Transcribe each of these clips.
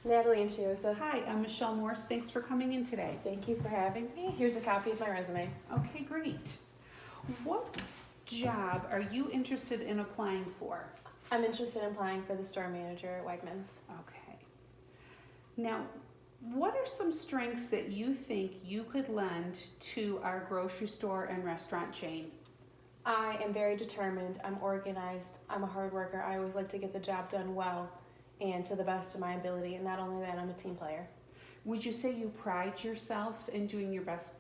Natalie Anchiosa. Hi, I'm Michelle Morse. Thanks for coming in today. Thank you for having me. Here's a copy of my resume. Okay, great. What job are you interested in applying for? I'm interested in applying for the store manager at Wegmans. Okay. Now, what are some strengths that you think you could lend to our grocery store and restaurant chain? I am very determined. I'm organized. I'm a hard worker. I always like to get the job done well and to the best of my ability. And not only that, I'm a team player. Would you say you pride yourself in doing your best?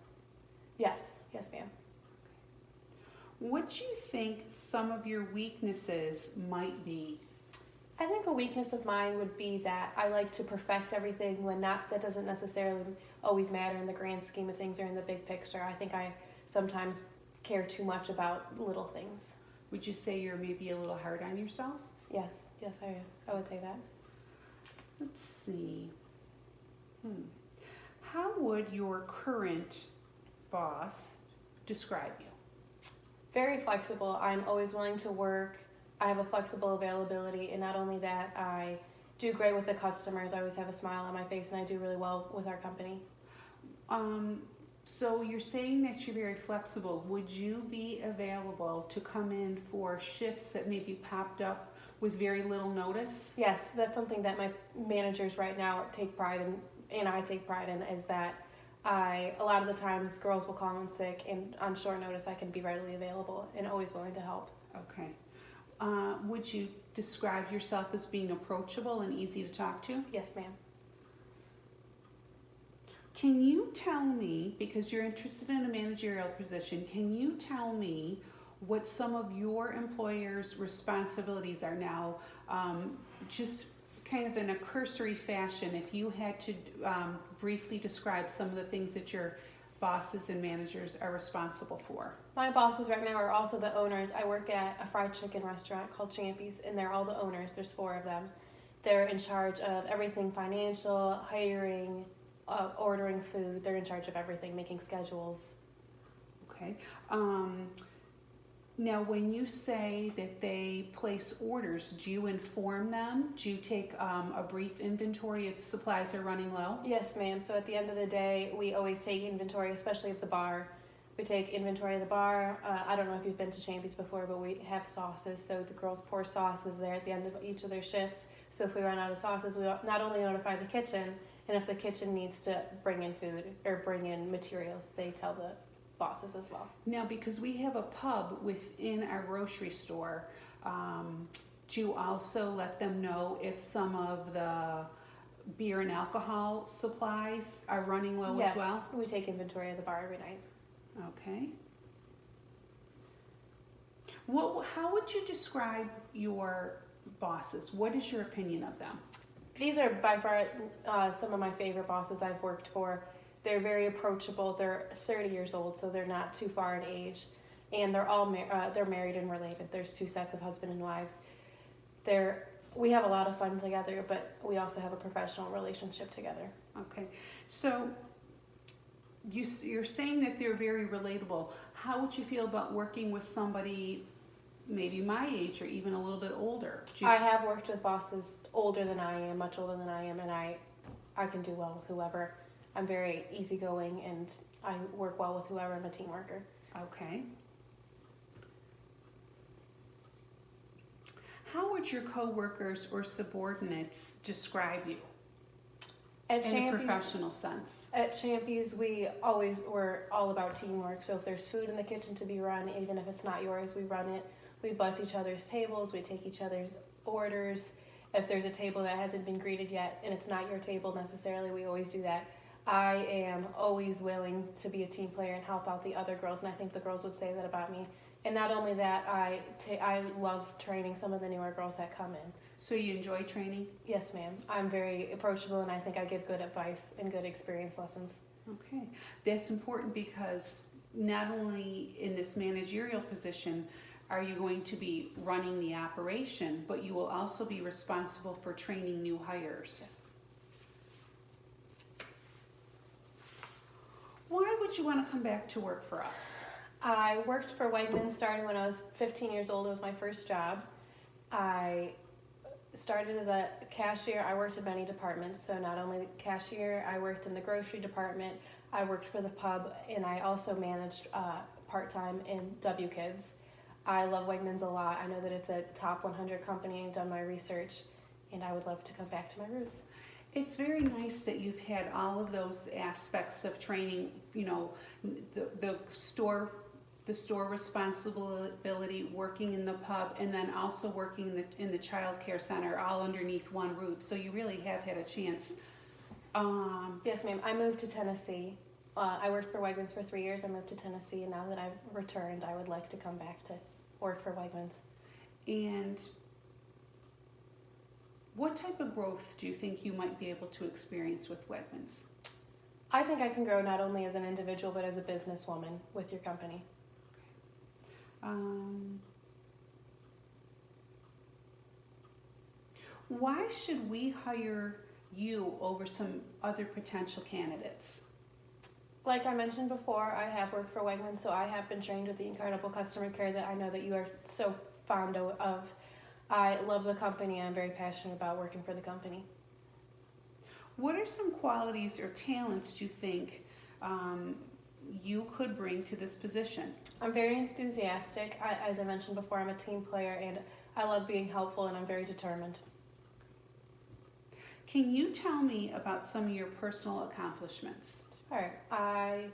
Yes, ma'am. What do you think some of your weaknesses might be? I think a weakness of mine would be that I like to perfect everything when that doesn't necessarily always matter in the grand scheme of things or in the big picture. I think I sometimes care too much about little things. Would you say you're maybe a little hard on yourself? Yes, I would say that. Let's see. How would your current boss describe you? Very flexible. I'm always willing to work. I have a flexible availability, and not only that, I do great with the customers. I always have a smile on my face, and I do really well with our company. So you're saying that you're very flexible. Would you be available to come in for shifts that maybe popped up with very little notice? Yes, that's something that my managers right now take pride in, and I take pride in, is that a lot of the times girls will call in sick, and on short notice I can be readily available and always willing to help. Okay. Would you describe yourself as being approachable and easy to talk to? Yes, ma'am. Can you tell me, because you're interested in a managerial position, can you tell me what some of your employer's responsibilities are now? Just kind of in a cursory fashion, if you had to briefly describe some of the things that your bosses and managers are responsible for. My bosses right now are also the owners. I work at a fried chicken restaurant called Champy's, and they're all the owners. There's 4 of them. They're in charge of everything financial, hiring, ordering food. They're in charge of everything, making schedules. Okay. Now, when you say that they place orders, do you inform them? Do you take a brief inventory if supplies are running low? Yes, ma'am. So at the end of the day, we always take inventory, especially of the bar. We take inventory of the bar. I don't know if you've been to Champy's before, but we have sauces. So the girls pour sauces there at the end of each of their shifts. So if we run out of sauces, we not only notify the kitchen, and if the kitchen needs to bring in food or bring in materials, they tell the bosses as well. Now, because we have a pub within our grocery store, do you also let them know if some of the beer and alcohol supplies are running low as well? Yes, we take inventory of the bar every night. Okay. How would you describe your bosses? What is your opinion of them? These are by far some of my favorite bosses I've worked for. They're very approachable. They're 30 years old, so they're not too far in age, and they're all they're married and related. There's 2 sets of husband and wives. We have a lot of fun together, but we also have a professional relationship together. Okay, so you're saying that they're very relatable. How would you feel about working with somebody maybe my age or even a little bit older? I have worked with bosses older than I am, much older than I am, and I can do well with whoever. I'm very easygoing, and I work well with whoever. I'm a team worker. Okay. How would your coworkers or subordinates describe you in a professional sense? At Champy's, we're all about teamwork. So if there's food in the kitchen to be run, even if it's not yours, we run it. We bus each other's tables. We take each other's orders. If there's a table that hasn't been greeted yet and it's not your table necessarily, we always do that. I am always willing to be a team player and help out the other girls, and I think the girls would say that about me. And not only that, I love training some of the newer girls that come in. So you enjoy training? Yes, ma'am. I'm very approachable, and I think I give good advice and good experience lessons. Okay, that's important because not only in this managerial position are you going to be running the operation, but you will also be responsible for training new hires. Yes. Why would you want to come back to work for us? I worked for Wegmans starting when I was 15 years old. It was my first job. I started as a cashier. I worked in many departments, so not only cashier, I worked in the grocery department, I worked for the pub, and I also managed part-time in W Kids. I love Wegmans a lot. I know that it's a top 100 company. I've done my research, and I would love to come back to my roots. It's very nice that you've had all of those aspects of training, you know, the store responsibility, working in the pub, and then also working in the child care center, all underneath one roof. So you really have had a chance. Yes, ma'am. I moved to Tennessee. I worked for Wegmans for 3 years. I moved to Tennessee, and now that I've returned, I would like to come back to work for Wegmans. And what type of growth do you think you might be able to experience with Wegmans? I think I can grow not only as an individual, but as a businesswoman with your company. Why should we hire you over some other potential candidates? Like I mentioned before, I have worked for Wegmans, so I have been trained with the incredible customer care that I know that you are so fond of. I love the company, and I'm very passionate about working for the company. What are some qualities or talents you think you could bring to this position? I'm very enthusiastic. As I mentioned before, I'm a team player, and I love being helpful, and I'm very determined. Can you tell me about some of your personal accomplishments? Alright, I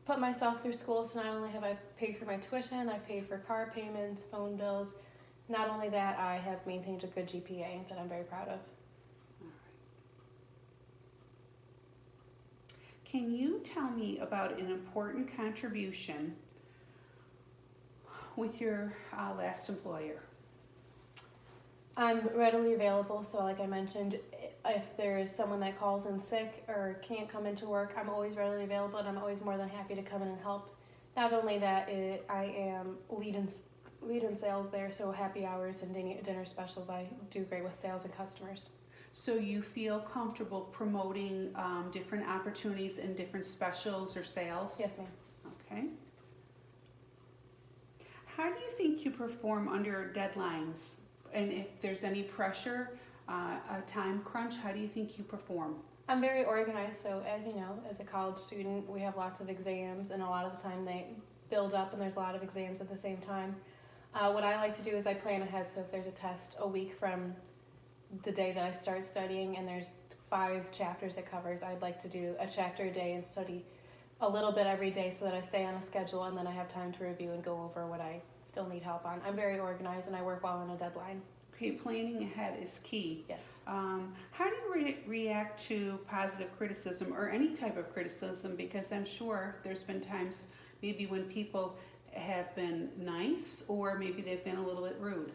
put myself through school, so not only have I paid for my tuition, I paid for car payments, phone bills. Not only that, I have maintained a good GPA that I'm very proud of. Can you tell me about an important contribution with your last employer? I'm readily available, so like I mentioned, if there is someone that calls in sick or can't come into work, I'm always readily available, and I'm always more than happy to come in and help. Not only that, I am lead in sales there, so happy hours and dinner specials, I do great with sales and customers. So you feel comfortable promoting different opportunities and different specials or sales? Yes, ma'am. Okay. How do you think you perform under deadlines? And if there's any pressure, a time crunch, how do you think you perform? I'm very organized, so as you know, as a college student, we have lots of exams, and a lot of the time they build up and there's a lot of exams at the same time. What I like to do is I plan ahead, so if there's a test a week from the day that I start studying and there's 5 chapters it covers, I'd like to do a chapter a day and study a little bit every day so that I stay on a schedule, and then I have time to review and go over what I still need help on. I'm very organized and I work well on a deadline. Okay, planning ahead is key. Yes. How do you react to positive criticism or any type of criticism? Because I'm sure there's been times maybe when people have been nice or maybe they've been a little bit rude.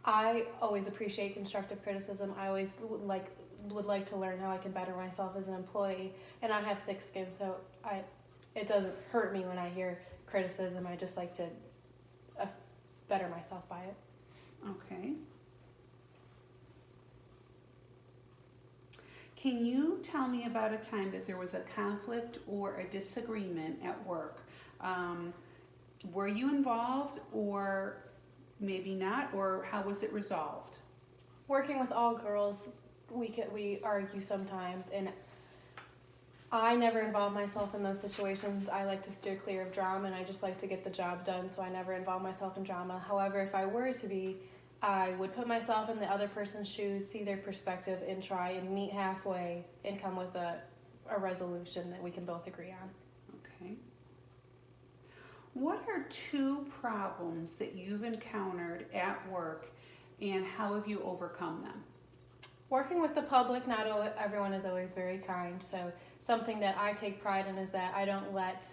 I always appreciate constructive criticism. I always would like to learn how I can better myself as an employee, and I have thick skin, so it doesn't hurt me when I hear criticism. I just like to better myself by it. Okay. Can you tell me about a time that there was a conflict or a disagreement at work? Were you involved, or maybe not, or how was it resolved? Working with all girls, we argue sometimes, and I never involve myself in those situations. I like to steer clear of drama, and I just like to get the job done, so I never involve myself in drama. However, if I were to be, I would put myself in the other person's shoes, see their perspective, and try and meet halfway and come with a resolution that we can both agree on. Okay. What are 2 problems that you've encountered at work, and how have you overcome them? Working with the public, not everyone is always very kind, so something that I take pride in is that I don't let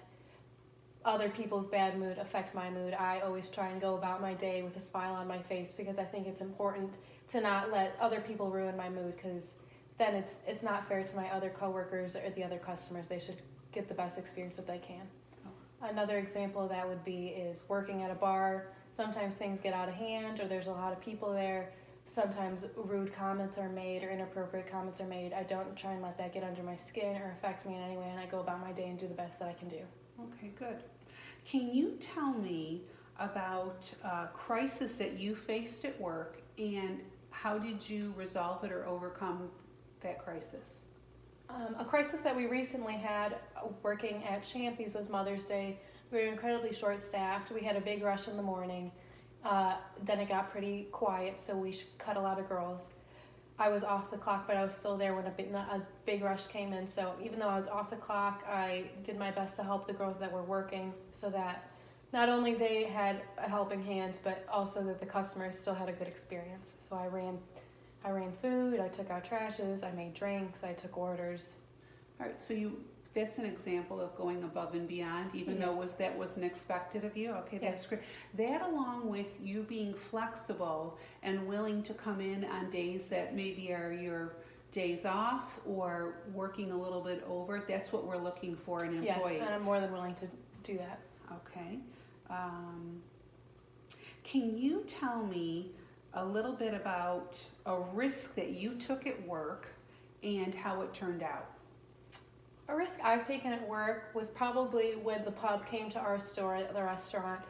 other people's bad mood affect my mood. I always try and go about my day with a smile on my face, because I think it's important to not let other people ruin my mood, because then it's not fair to my other coworkers or the other customers. They should get the best experience that they can. Another example of that would be is working at a bar. Sometimes things get out of hand, or there's a lot of people there. Sometimes rude comments are made or inappropriate comments are made. I don't try and let that get under my skin or affect me in any way, and I go about my day and do the best that I can do. Okay, good. Can you tell me about a crisis that you faced at work and how did you resolve it or overcome that crisis? A crisis that we recently had working at Champy's was Mother's Day. We were incredibly short-staffed. We had a big rush in the morning. Then it got pretty quiet, so we cut a lot of girls. I was off the clock, but I was still there when a big rush came in. So even though I was off the clock, I did my best to help the girls that were working so that not only they had a helping hand, but also that the customers still had a good experience. So I ran food, I took out trashes, I made drinks, I took orders. All right, so that's an example of going above and beyond, even though that wasn't expected of you. Okay, that's Yes. great. That, along with you being flexible and willing to come in on days that maybe are your days off or working a little bit over, that's what we're looking for in an employee. Yes, and I'm more than willing to do that. Okay. Can you tell me a little bit about a risk that you took at work and how it turned out? A risk I've taken at work was probably when the pub came to our store, the restaurant.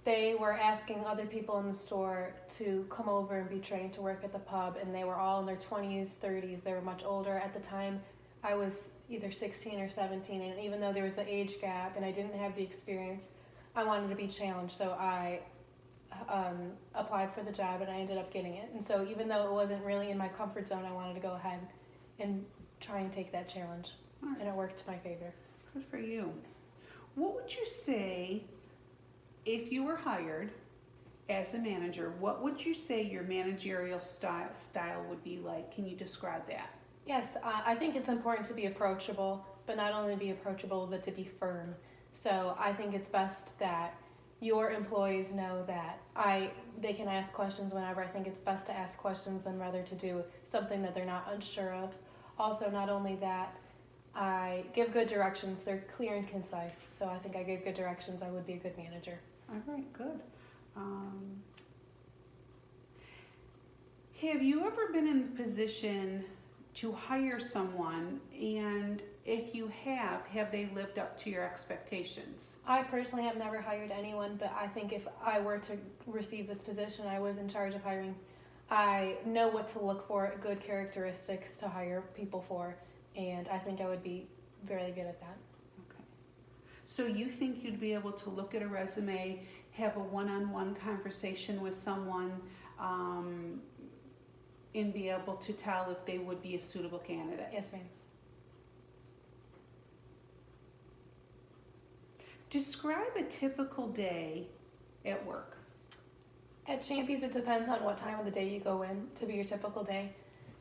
They were asking other people in the store to come over and be trained to work at the pub, and they were all in their 20s, 30s. They were much older. At the time, I was either 16 or 17, and even though there was the age gap and I didn't have the experience, I wanted to be challenged, so I applied for the job and I ended up getting it. And so even though it wasn't really in my comfort zone, I wanted to go ahead and try and take that challenge. All right. And it worked to my favor. Good for you. What would you say if you were hired as a manager? What would you say your managerial style would be like? Can you describe that? Yes, I think it's important to be approachable, but not only be approachable, but to be firm. So I think it's best that your employees know that they can ask questions whenever. I think it's best to ask questions than rather to do something that they're not unsure of. Also, not only that, I give good directions. They're clear and concise. So I think I give good directions. I would be a good manager. All right, good. Have you ever been in the position to hire someone, and if you have they lived up to your expectations? I personally have never hired anyone, but I think if I were to receive this position, I was in charge of hiring. I know what to look for, good characteristics to hire people for, and I think I would be very good at that. Okay. So you think you'd be able to look at a resume, have a one-on-one conversation with someone, and be able to tell if they would be a suitable candidate? Yes, ma'am. Describe a typical day at work. At Champy's, it depends on what time of the day you go in to be your typical day.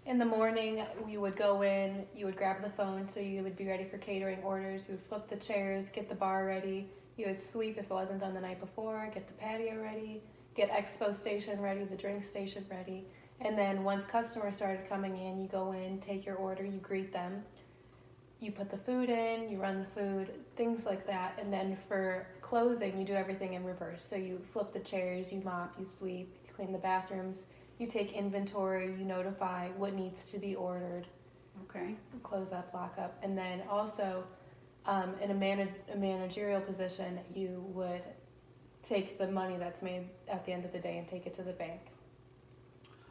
In the morning, you would go in, you would grab the phone, so you would be ready for catering orders. You would flip the chairs, get the bar ready. You would sweep if it wasn't done the night before, get the patio ready, get expo station ready, the drink station ready. And then once customers started coming in, you go in, take your order, you greet them. You put the food in, you run the food, things like that. And then for closing, you do everything in reverse. So you flip the chairs, you mop, you sweep, you clean the bathrooms, you take inventory, you notify what needs to be ordered, Okay. close up, lock up. And then also in a managerial position, you would take the money that's made at the end of the day and take it to the bank.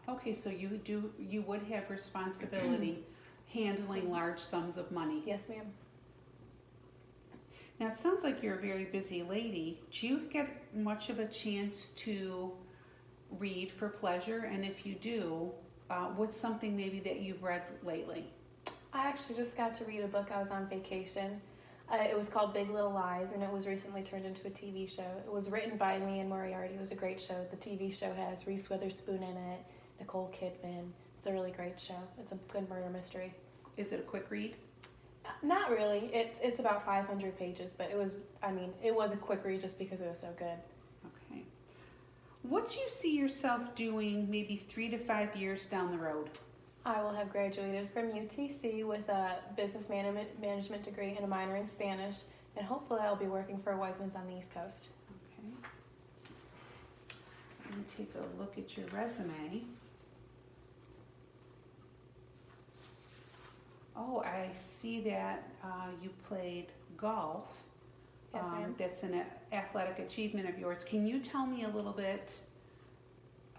Okay, so you would have responsibility handling large sums of money. Yes, ma'am. Now, it sounds like you're a very busy lady. Do you get much of a chance to read for pleasure? And if you do, what's something maybe that you've read lately? I actually just got to read a book. I was on vacation. It was called Big Little Lies, and it was recently turned into a TV show. It was written by Leanne Moriarty. It was a great show. The TV show has Reese Witherspoon in it, Nicole Kidman. It's a really great show. It's a good murder mystery. Is it a quick read? Not really. It's about 500 pages, but it was a quick read just because it was so good. Okay. What do you see yourself doing maybe 3 to 5 years down the road? I will have graduated from UTC with a business management degree and a minor in Spanish, and hopefully I'll be working for Wegmans on the East Coast. Okay. Let me take a look at your resume. Oh, I see that you played golf. Yes, ma'am. That's an athletic achievement of yours. Can you tell me a little bit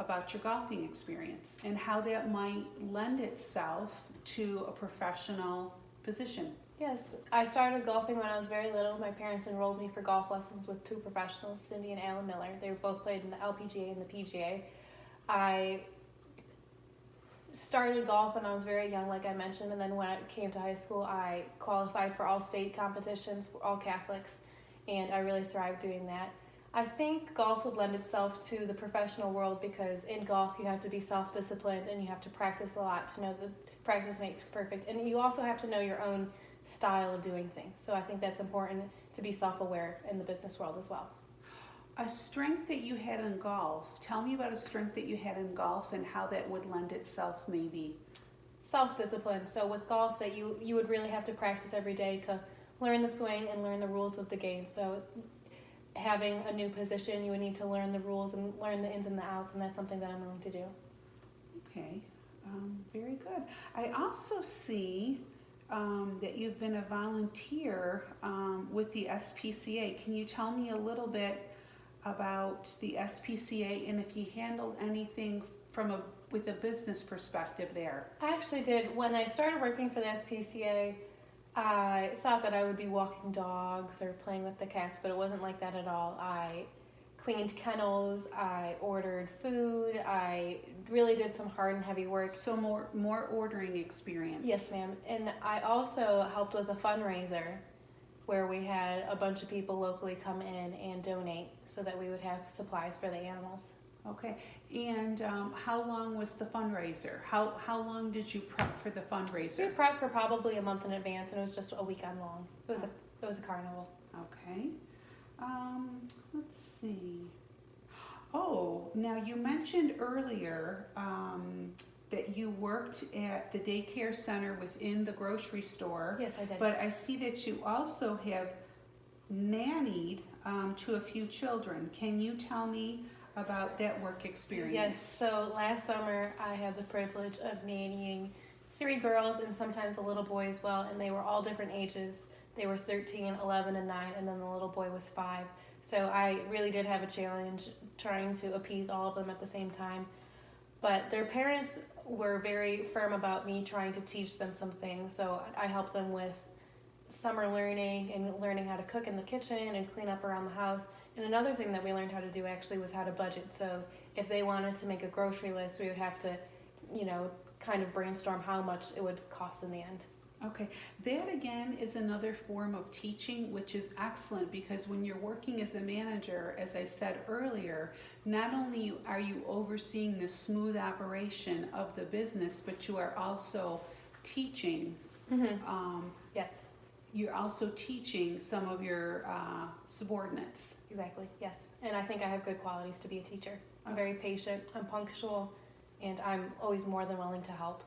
about your golfing experience and how that might lend itself to a professional position. Yes, I started golfing when I was very little. My parents enrolled me for golf lessons with two professionals, Cindy and Alan Miller. They both played in the LPGA and the PGA. I started golf when I was very young, like I mentioned, and then when it came to high school, I qualified for all state competitions, all Catholics, and I really thrived doing that. I think golf would lend itself to the professional world because in golf you have to be self-disciplined and you have to practice a lot to know that practice makes perfect, and you also have to know your own style of doing things. So I think that's important to be self-aware in the business world as well. A strength that you had in golf, tell me about a strength that you had in golf and how that would lend itself maybe. Self-discipline. So with golf, that you would really have to practice every day to learn the swing and learn the rules of the game. So having a new position, you would need to learn the rules and learn the ins and the outs, and that's something that I'm willing to do. Okay, very good. I also see that you've been a volunteer with the SPCA. Can you tell me a little bit about the SPCA and if you handled anything with a business perspective there? I actually did. When I started working for the SPCA, I thought that I would be walking dogs or playing with the cats, but it wasn't like that at all. I cleaned kennels, I ordered food, I really did some hard and heavy work. So more ordering experience. Yes, ma'am. And I also helped with a fundraiser where we had a bunch of people locally come in and donate so that we would have supplies for the animals. Okay, and how long was the fundraiser? How long did you prep for the We fundraiser? prepped for probably a month in advance, and it was just a weekend long. It was a carnival. Okay, let's see. Oh, now you mentioned earlier that you worked at the daycare center within the grocery store. Yes, I did. But I see that you also have nannied to a few children. Can you tell me about that work experience? Yes, so last summer I had the privilege of nannying 3 girls and sometimes a little boy as well, and they were all different ages. They were 13, 11, and 9, and then the little boy was 5. So I really did have a challenge trying to appease all of them at the same time. But their parents were very firm about me trying to teach them some things, so I helped them with summer learning and learning how to cook in the kitchen and clean up around the house. And another thing that we learned how to do actually was how to budget. So if they wanted to make a grocery list, we would have to, kind of brainstorm how much it would cost in the end. Okay, that again is another form of teaching, which is excellent because when you're working as a manager, as I said earlier, not only are you overseeing the smooth operation of the business, but you are also teaching. Yes, You're also teaching some of your subordinates. exactly. Yes. And I think I have good qualities to be a teacher. I'm very patient, I'm punctual, and I'm always more than willing to help.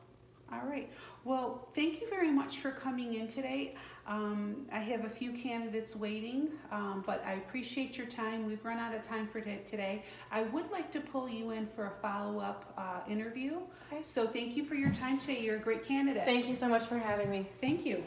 All right. Well, thank you very much for coming in today. I have a few candidates waiting, but I appreciate your time. We've run out of time for today. I would like to pull you in for a follow-up interview. Okay. So thank you for your time today. You're a great candidate. Thank you so much for having me. Thank you.